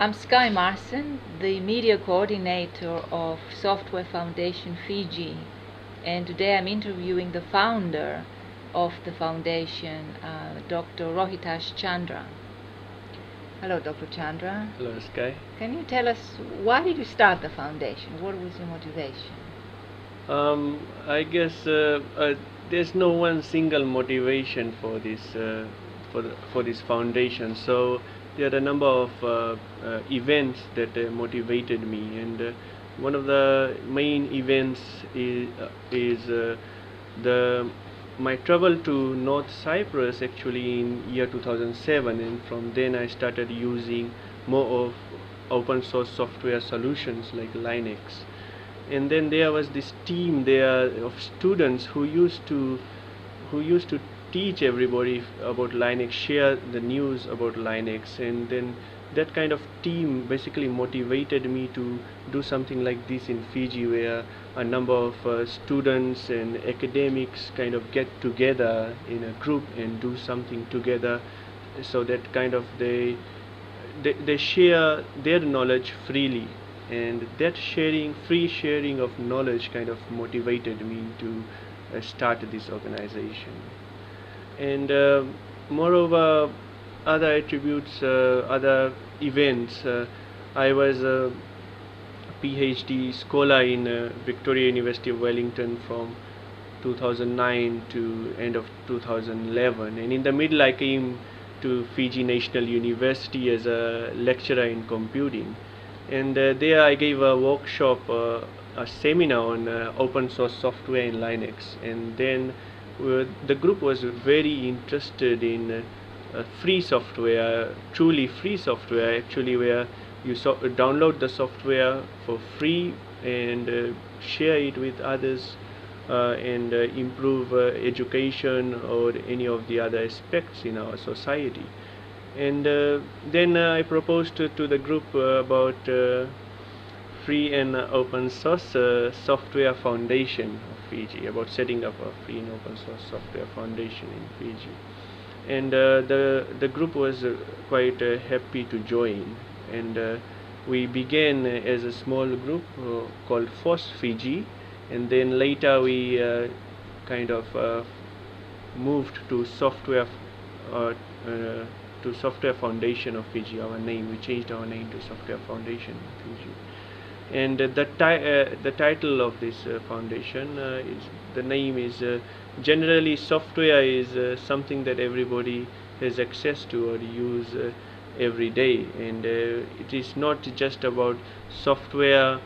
I'm Sky Marson, the media coordinator of Software Foundation Fiji, and today I'm interviewing the founder of the foundation, Dr. Rohitash Chandra. Hello, Dr. Chandra. Hello, Sky. Can you tell us, why did you start the foundation? What was your motivation? I guess there's no one single motivation for this for this foundation. So there are a number of events that motivated me, and one of the main events is the my travel to North Cyprus actually in year 2007, and from then I started using more of open source software solutions like Linux. And then there was this team there of students who used to teach everybody about Linux, share the news about Linux, and then that kind of team basically motivated me to do something like this in Fiji, where a number of students and academics kind of get together in a group and do something together, so that kind of they share their knowledge freely, and that free sharing of knowledge kind of motivated me to start this organization. And moreover, other attributes, other events, I was a PhD scholar in Victoria University of Wellington from 2009 to end of 2011, and in the middle I came to Fiji National University as a lecturer in computing, and there I gave a workshop, a seminar on open source software in Linux, and then the group was very interested in free software, truly free software actually, where you download the software for free and share it with others, and improve education or any of the other aspects in our society. And then I proposed to the group about free and open source software foundation of Fiji, about setting up a free and open source software foundation in Fiji. And the group was quite happy to join, and we began as a small group called FOSS Fiji, and then later we kind of moved to Software Foundation of Fiji. We changed our name to Software Foundation of Fiji. And the title of this foundation is generally software is something that everybody has access to or use every day, and it is not just about software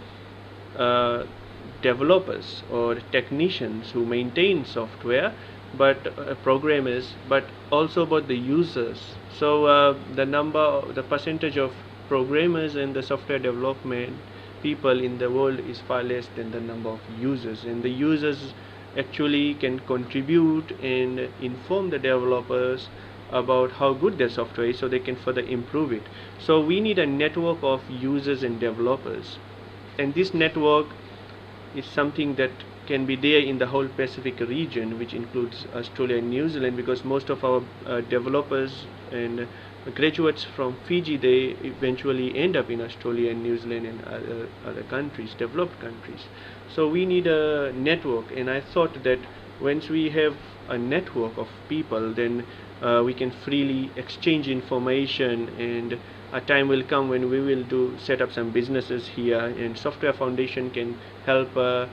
developers or technicians who maintain software, but programmers, but also about the users. So the percentage of programmers and the software development people in the world is far less than the number of users, and the users actually can contribute and inform the developers about how good their software is, so they can further improve it. So we need a network of users and developers, and this network is something that can be there in the whole Pacific region, which includes Australia and New Zealand, because most of our developers and graduates from Fiji, they eventually end up in Australia and New Zealand and other countries, developed countries. So we need a network, and I thought that once we have a network of people, then we can freely exchange information, and a time will come when we will set up some businesses here, and Software Foundation can help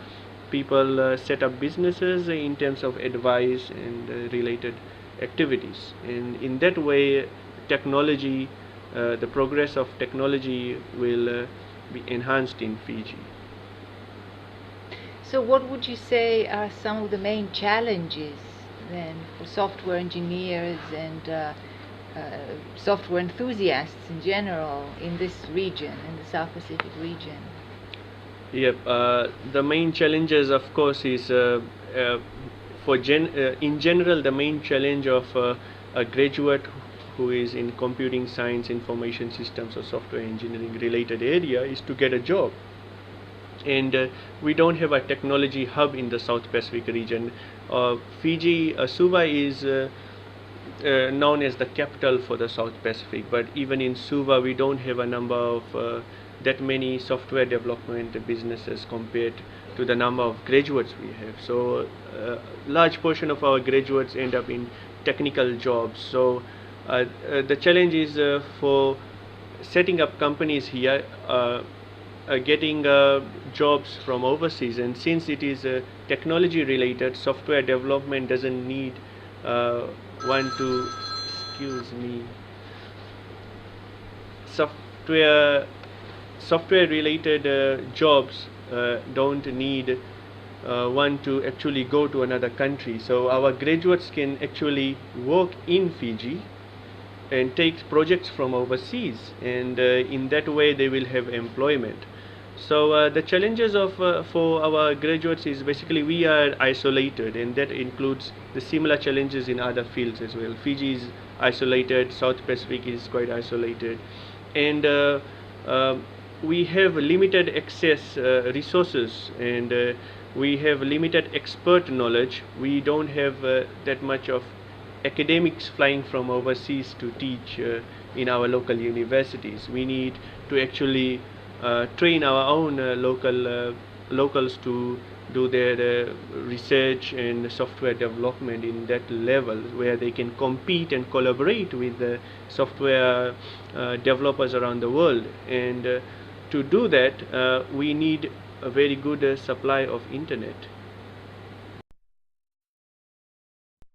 people set up businesses in terms of advice and related activities. And in that way, technology, the progress of technology will be enhanced in Fiji. So what would you say are some of the main challenges then for software engineers and software enthusiasts in general in this region, in the South Pacific region? Yep, the main challenges, of course, is in general, the main challenge of a graduate who is in computing science, information systems, or software engineering related area is to get a job. And we don't have a technology hub in the South Pacific region. Fiji, Suva is known as the capital for the South Pacific, but even in Suva we don't have a number of that many software development businesses compared to the number of graduates we have. So large portion of our graduates end up in technical jobs. So the challenge is for setting up companies here, getting jobs from overseas, and since it is technology related, software development doesn't need one to, excuse me, software related jobs don't need one to actually go to another country. So our graduates can actually work in Fiji and take projects from overseas, and in that way they will have employment. So the challenges of for our graduates is basically we are isolated, and that includes the similar challenges in other fields as well. Fiji is isolated, South Pacific is quite isolated, and we have limited access resources, and we have limited expert knowledge. We don't have that much of academics flying from overseas to teach in our local universities. We need to actually train our own locals to do their research and software development in that level where they can compete and collaborate with the software developers around the world. And to do that, we need a very good supply of internet.